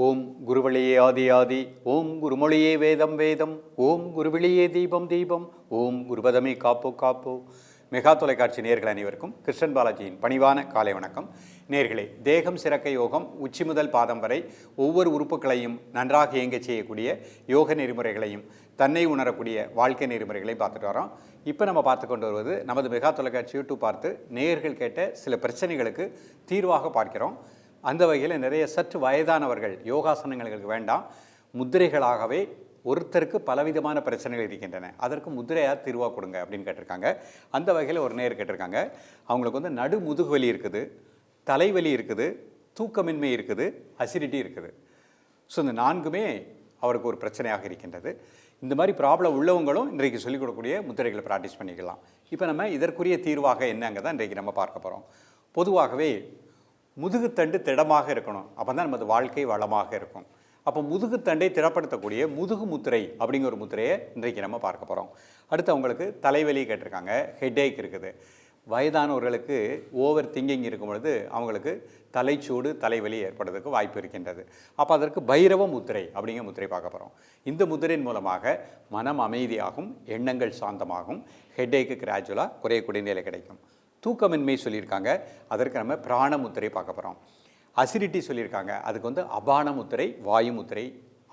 ஓம் குருவழியே ஆதி ஆதி, ஓம் குருமொழியே வேதம் வேதம், ஓம் குருவிழியே தீபம் தீபம், ஓம் குருபதமே காப்போ காப்போ. மெகா தொலைக்காட்சி நேர்கள் அனைவருக்கும் கிருஷ்ணன் பாலாஜியின் பணிவான காலை வணக்கம். நேர்களே, தேகம் சிறக்க யோகம் உச்சி முதல் பாதம் வரை ஒவ்வொரு உறுப்புகளையும் நன்றாக இயங்க செய்யக்கூடிய யோக நெறிமுறைகளையும் தன்னை உணரக்கூடிய வாழ்க்கை நெறிமுறைகளையும் பார்த்துட்டு வரோம். இப்போ நம்ம பார்த்து கொண்டு வருவது நமது மெகா தொலைக்காட்சி யூடியூப் பார்த்து நேர்கள் கேட்ட சில பிரச்சனைகளுக்கு தீர்வாக பார்க்கிறோம். அந்த வகையில் நிறைய சற்று வயதானவர்கள் யோகாசனங்களுக்கு வேண்டாம், முத்திரைகளாகவே ஒருத்தருக்கு பலவிதமான பிரச்சனைகள் இருக்கின்றன, அதற்கு முத்திரையாக தீர்வாக கொடுங்க அப்படின்னு கேட்டிருக்காங்க. அந்த வகையில் ஒரு நேர் கேட்டிருக்காங்க, அவங்களுக்கு நடு முதுகுவலி இருக்குது, தலைவலி இருக்குது, தூக்கமின்மை இருக்குது, அசிடிட்டி இருக்குது. ஸோ இந்த நான்குமே அவருக்கு ஒரு பிரச்சனையாக இருக்கின்றது. இந்த மாதிரி ப்ராப்ளம் உள்ளவங்களும் இன்றைக்கு சொல்லிக் கொடுக்கக்கூடிய முத்திரைகளை ப்ராக்டிஸ் பண்ணிக்கலாம். இப்போ நம்ம இதற்குரிய தீர்வாக என்னங்கிறத இன்றைக்கு நம்ம பார்க்க போகிறோம். பொதுவாகவே முதுகுத்தண்டு திடமாக இருக்கணும், அப்போ தான் நமது வாழ்க்கை வளமாக இருக்கும். அப்போ முதுகுத்தண்டை திடப்படுத்தக்கூடிய முதுகு முத்திரை அப்படிங்கிற ஒரு முத்திரையை இன்றைக்கு நம்ம பார்க்க போகிறோம். அடுத்து அவங்களுக்கு தலைவலி கேட்டிருக்காங்க, ஹெட்ஏக் இருக்குது. வயதானவர்களுக்கு ஓவர் திங்கிங் இருக்கும் பொழுது அவங்களுக்கு தலைச்சூடு தலைவலி ஏற்படுறதுக்கு வாய்ப்பு இருக்கின்றது. அப்போ அதற்கு பைரவ முத்திரை அப்படிங்கிற முத்திரை பார்க்க போகிறோம். இந்த முத்திரையின் மூலமாக மனம் அமைதியாகும், எண்ணங்கள் சாந்தமாகும், ஹெட்ஏக்கு கிராஜுவலாக குறையக்கூடிய நிலை கிடைக்கும். தூக்கமின்மை சொல்லியிருக்காங்க, அதற்கு நம்ம பிராண முத்திரை பார்க்க போகிறோம். அசிடிட்டி சொல்லியிருக்காங்க, அதுக்கு அபான முத்திரை, வாயு முத்திரை,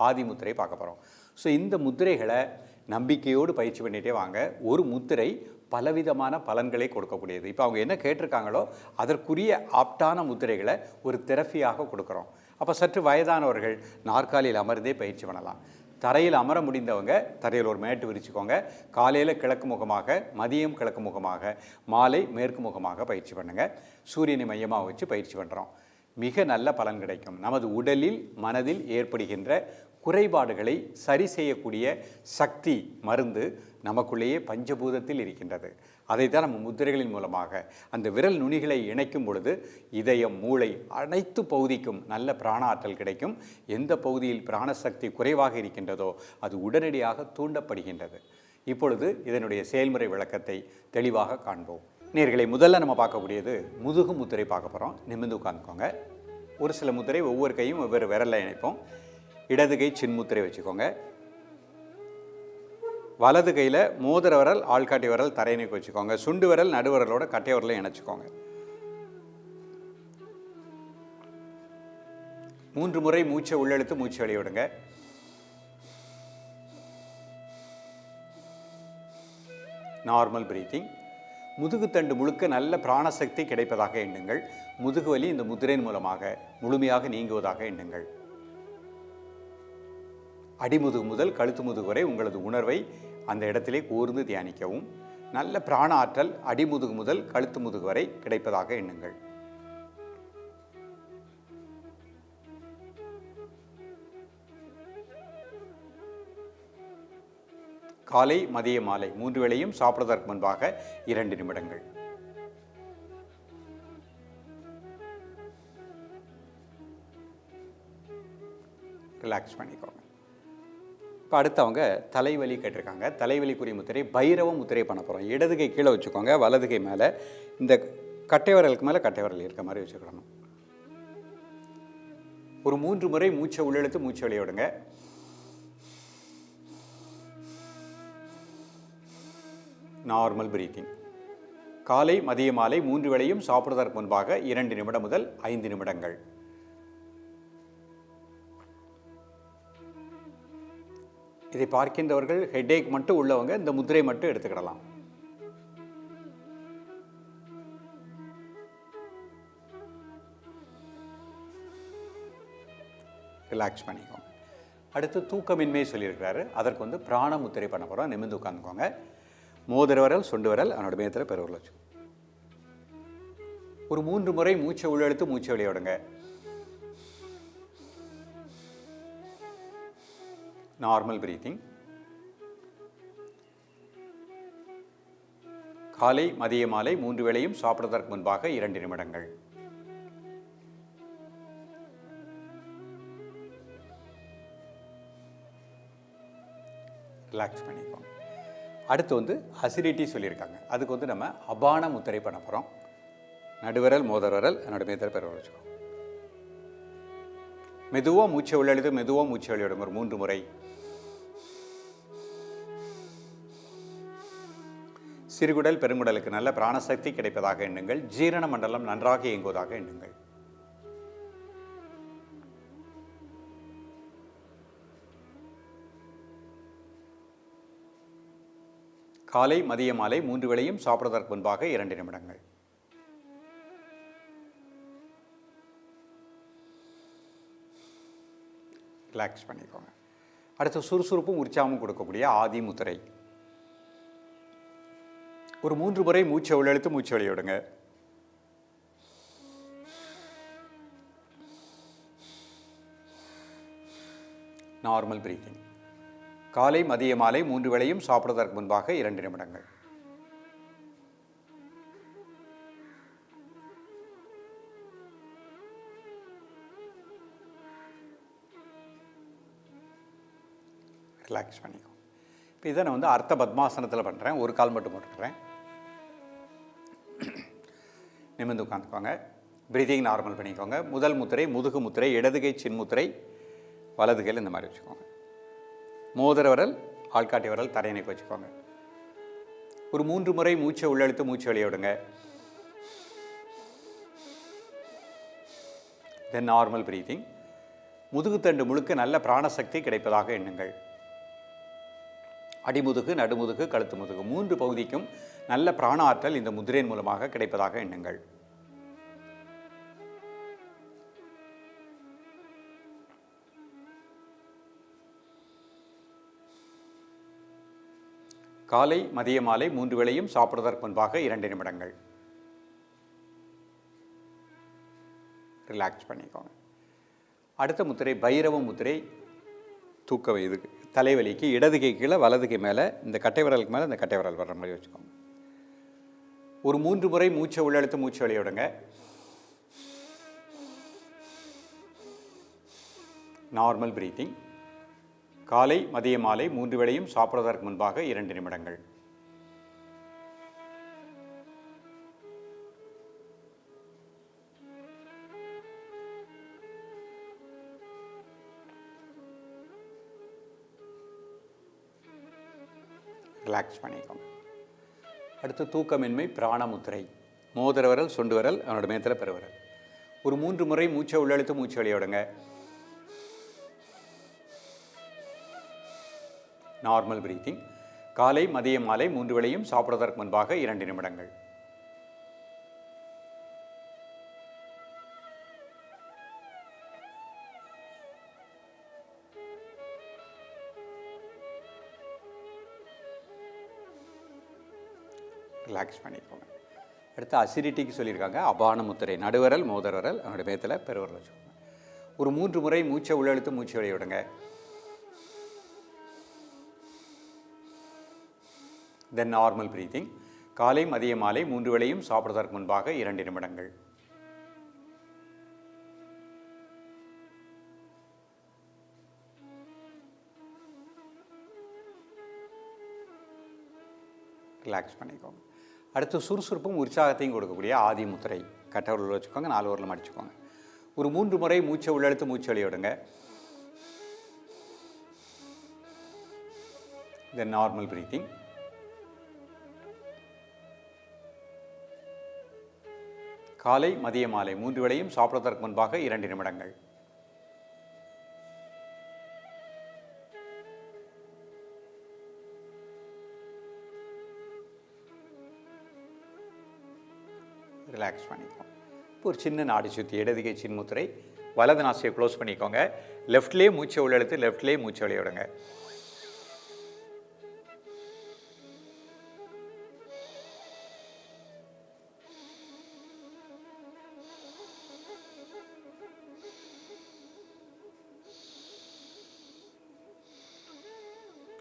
ஆதி முத்திரை பார்க்க போகிறோம். ஸோ இந்த முத்திரைகளை நம்பிக்கையோடு பயிற்சி பண்ணிகிட்டே வாங்க. ஒரு முத்திரை பலவிதமான பலன்களை கொடுக்கக்கூடியது. இப்போ அவங்க என்ன கேட்டிருக்காங்களோ அதற்குரிய ஆப்டான முத்திரைகளை ஒரு தெரப்பியாக கொடுக்குறோம். அப்போ சற்று வயதானவர்கள் நாற்காலியில் அமர்ந்தே பயிற்சி பண்ணலாம். தரையில் அமர முடிந்தவங்க தரையில் ஒரு மேட்டு விரிச்சுக்கோங்க. காலையில் கிழக்கு முகமாக, மதியம் கிழக்கு முகமாக, மாலை மேற்கு முகமாக பயிற்சி பண்ணுங்கள். சூரியனை மையமாக வச்சு பயிற்சி பண்ணுறோம். மிக நல்ல பலன் கிடைக்கும். நமது உடலில் மனதில் ஏற்படுகின்ற குறைபாடுகளை சரி செய்யக்கூடிய சக்தி மருந்து நமக்குள்ளேயே பஞ்சபூதத்தில் இருக்கின்றது. அதைத்தான் நம்ம முத்திரைகளின் மூலமாக அந்த விரல் நுனிகளை இணைக்கும் பொழுது இதயம், மூளை அனைத்து பகுதிக்கும் நல்ல பிராண ஆற்றல் கிடைக்கும். எந்த பகுதியில் பிராணசக்தி குறைவாக இருக்கின்றதோ அது உடனடியாக தூண்டப்படுகின்றது. இப்பொழுது இதனுடைய செயல்முறை விளக்கத்தை தெளிவாக காண்போம். நேர்களை, முதல்ல நம்ம பார்க்கக்கூடியது முதுகு முத்திரை பார்க்க போகிறோம். நிமிர்ந்து உட்காந்துக்கோங்க. ஒரு சில முத்திரை ஒவ்வொரு கையும் ஒவ்வொரு விரலில் இணைப்போம். இடது கை சின்முத்திரை வச்சுக்கோங்க. வலது கையில் மோதிர விரல், ஆள்காட்டி விரல் தரையினைக்கு வச்சுக்கோங்க. சுண்டு விரல் நடுவரலோட கட்டை விரலை இணைச்சிக்கோங்க. 3 முறை மூச்சை உள்ளெழுத்து மூச்சை வெளியிடுங்க. Normal breathing. முதுகுத்தண்டு முழுக்க நல்ல பிராணசக்தி கிடைப்பதாக எண்ணுங்கள். முதுகுவலி இந்த முத்திரையின் மூலமாக முழுமையாக நீங்குவதாக எண்ணுங்கள். அடிமுதுகு முதல் கழுத்து முதுகு வரை உங்களது உணர்வை அந்த இடத்திலே கூர்ந்து தியானிக்கவும். நல்ல பிராண ஆற்றல் அடிமுதுகு முதல் கழுத்து முதுகு வரை கிடைப்பதாக எண்ணுங்கள். காலை, மதிய, மாலை 3 வேளையும் சாப்பிடுவதற்கு முன்பாக 2 நிமிடங்கள். ரிலாக்ஸ் பண்ணிக்கோங்க. இப்போ அடுத்தவங்க தலைவலி கேட்டிருக்காங்க. தலைவலிக்குரிய முத்திரை பைரவ முத்திரை பண்ண போகிறோம். இடது கை கீழே வச்சுக்கோங்க, வலது கை மேலே, இந்த கட்டை விரலுக்கு மேலே கட்டை விரல் இருக்க மாதிரி வச்சுக்கணும். ஒரு 3 முறை மூச்சை உள்ளெழுத்து மூச்சை வெளியிடுங்க. Normal breathing. காலை, மதிய, மாலை 3 வேளையும் சாப்பிடுவதற்கு முன்பாக 2 நிமிடம் முதல் 5 நிமிடங்கள். இதை பார்க்கின்றவர்கள் ஹெட்ஏக் மட்டும் உள்ளவங்க இந்த முத்திரை மட்டும் எடுத்துக்கிடலாம். ரிலாக்ஸ் பண்ணிக்கோங்க. அடுத்து தூக்கமின்மை சொல்லியிருக்கிறாரு, அதற்கு பிராண முத்திரை பண்ண போகிறோம். நிமிர்ந்து உட்காந்துக்கோங்க. மோதிர விரல், சுண்டு விரல் அதனோட மேயத்தில் பெருவிரல் வச்சு ஒரு 3 முறை மூச்சை உள்ளெழுத்து மூச்சை வெளியிடுங்க. Normal breathing. காலை, மதிய, மாலை 3 வேளையும் சாப்பிடுவதற்கு முன்பாக 2 நிமிடங்கள். ரிலாக்ஸ் பண்ணிக்கோங்க. அடுத்து அசிடிட்டி சொல்லியிருக்காங்க, அதுக்கு நம்ம அபான முத்திரை பண்ண போகிறோம். நடுவிரல், மோதிர விரல் என்னோட மேயத்தில் பெருவிரல் வச்சுக்கோங்க. மெதுவாக மூச்சை உள்ளெழுத்து மெதுவாக மூச்சை வெளியிடுங்க ஒரு 3 முறை. சிறுகுடல் பெருங்குடலுக்கு நல்ல பிராணசக்தி கிடைப்பதாக எண்ணுங்கள். ஜீரண மண்டலம் நன்றாக இயங்குவதாக எண்ணுங்கள். காலை மதிய மாலை 3 வேளையும் சாப்பிடுவதற்கு முன்பாக 2 நிமிடங்கள். ரிலாக்ஸ் பண்ணிக்கோங்க. அடுத்து சுறுசுறுப்பும் உற்சாகமும் கொடுக்கக்கூடிய ஆதி முத்திரை. ஒரு 3 முறை மூச்சை உள்ளெழுத்து மூச்சை வெளியிடுங்க. Normal breathing. காலை மதிய மாலை 3 வேளையும் சாப்பிடுவதற்கு முன்பாக 2 நிமிடங்கள். ரிலாக்ஸ் பண்ணிக்கோ. இப்போ இதை நான் அர்த்த பத்மாசனத்தில் பண்ணுறேன். ஒரு கால் மட்டும் போட்டுக்கிறேன். நிமிர்ந்து உட்காந்துக்கோங்க. பிரீதிங் நார்மல் பண்ணிக்கோங்க. முதல் முத்திரை முதுகு முத்திரை, இடதுகை சின்முத்திரை, வலது கையில் இந்த மாதிரி வச்சுக்கோங்க. மோதிர விரல் ஆள்காட்டி விரல் தரையினைக்கு வச்சுக்கோங்க. ஒரு 3 முறை மூச்சை உள்ளெழுத்து மூச்சை வெளியிடுங்க. தென் நார்மல் பிரீத்திங். முதுகுத்தண்டு முழுக்க நல்ல பிராணசக்தி கிடைப்பதாக எண்ணுங்கள். அடிமுதுகு, நடுமுதுகு, கழுத்து முதுகு 3 பகுதிக்கும் நல்ல பிராண ஆற்றல் இந்த முதிரையின் மூலமாக கிடைப்பதாக எண்ணுங்கள். காலை மதிய மாலை 3 வேளையும் சாப்பிடுவதற்கு முன்பாக 2 நிமிடங்கள். ரிலாக்ஸ் பண்ணிக்கோங்க. அடுத்த முத்திரை பைரவ முத்திரை. தூக்க வயதுக்கு தலைவலிக்கு இடதுகை கீழே வலதுகை மேலே, இந்த கட்டை விரலுக்கு மேலே இந்த கட்டை விரல் வர்ற மாதிரி வச்சுக்கோங்க. ஒரு 3 முறை மூச்சை உள்ளெழுத்து மூச்சை வெளியிடுங்க. Normal breathing. காலை மதிய மாலை 3 வேளையும் சாப்பிடுவதற்கு முன்பாக 2 நிமிடங்கள். ரிலாக்ஸ் பண்ணிக்கோங்க. அடுத்து தூக்கமின்மை பிராணமுத்திரை. மோதிர விரல் சுண்டு விரல் அவனோட மேத்தில் பெருவிரல். ஒரு 3 முறை மூச்சை உள்ளெழுத்து மூச்சை வெளியிடுங்க. Normal breathing. காலை மதிய மாலை 3 வேளையும் சாப்பிடுவதற்கு முன்பாக 2 நிமிடங்கள். ரிலாக்ஸ் பண்ணிக்கோங்க. அடுத்து அசிடிட்டிக்கு சொல்லியிருக்காங்க அபான முத்திரை. நடுவரல் மோதிர விரல் அவனுடைய மேத்தில் பெருவிரல் வச்சுக்கோங்க. ஒரு 3 முறை மூச்சை உள்ளெழுத்து மூச்சை வெளியிடுங்க. தென் நார்மல் பிரீத்திங். காலை மதிய மாலை 3 வேளையும் சாப்பிடுவதற்கு முன்பாக 2 நிமிடங்கள். ரிலாக்ஸ் பண்ணிக்கோங்க. அடுத்து சுறுசுறுப்பும் உற்சாகத்தையும் கொடுக்கக்கூடிய ஆதி முத்திரை. கட்டை விரல் வச்சுக்கோங்க. 4 விரல் மடிச்சுக்கோங்க. ஒரு 3 முறை மூச்சை உள்ளெழுத்து மூச்சை வெளியிடுங்க. தென் நார்மல் பிரீத்திங். காலை மதிய மாலை 3 வேளையும் சாப்பிடுவதற்கு முன்பாக 2 நிமிடங்கள். ரிலாக்ஸ் பண்ணிக்கோங்க. இப்போ ஒரு சின்ன நாடி சுற்றி இடதுகை சின்முத்திரை. வலது நாசியை க்ளோஸ் பண்ணிக்கோங்க. லெஃப்ட்லேயே மூச்சை உள்ளெழுத்து லெஃப்ட்லேயே மூச்சை வெளியிடுங்க.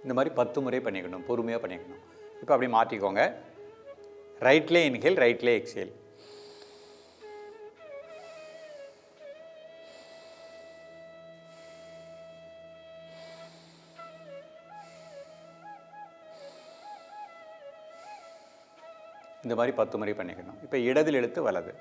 இந்த மாதிரி 10 முறை பண்ணிக்கணும். பொறுமையாக பண்ணிக்கணும். இப்போ அப்படி மாற்றிக்கோங்க. ரைட்லே இன்ஹேல், ரைட்லே எக்ஸேல். இந்த மாதிரி 10 முறை பண்ணிக்கணும். இப்போ இடதில் எழுத்து வலது.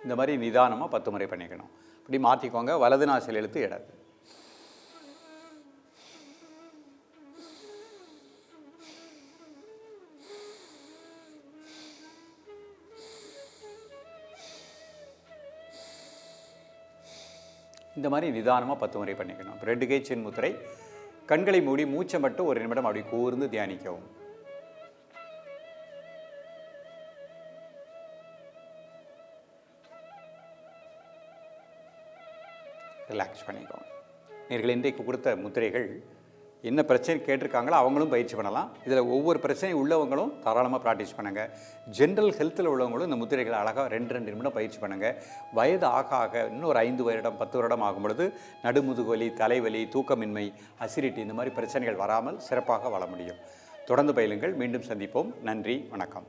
இந்த மாதிரி நிதானமாக 10 முறை பண்ணிக்கணும். இப்படி மாற்றிக்கோங்க. வலது நாசில் இழுத்து இடது. இந்த மாதிரி நிதானமாக 10 முறை பண்ணிக்கணும். 2 கை சின் முத்திரை. கண்களை மூடி மூச்சை மட்டும் 1 நிமிடம் அப்படி கூர்ந்து தியானிக்கவும். ரிலாக்ஸ் பண்ணிக்கோங்க. நேயர்களே, இன்றைக்கு கொடுத்த முத்திரைகள் என்ன பிரச்சனை கேட்டிருக்காங்களோ அவங்களும் பயிற்சி பண்ணலாம். இதில் ஒவ்வொரு பிரச்சனையும் உள்ளவங்களும் தாராளமாக ப்ராக்டிஸ் பண்ணுங்கள். ஜென்ரல் ஹெல்த்தில் உள்ளவங்களும் இந்த முத்திரைகளை அழகாக 2 நிமிடம் பயிற்சி பண்ணுங்கள். வயது ஆக ஆக இன்னும் ஒரு 5 வருடம் 10 வருடம் ஆகும் பொழுது நடுமுதுகுவலி, தலைவலி, தூக்கமின்மை, அசிடிட்டி இந்த மாதிரி பிரச்சனைகள் வராமல் சிறப்பாக வாழ முடியும். தொடர்ந்து பயிலுங்கள். மீண்டும் சந்திப்போம். நன்றி, வணக்கம்.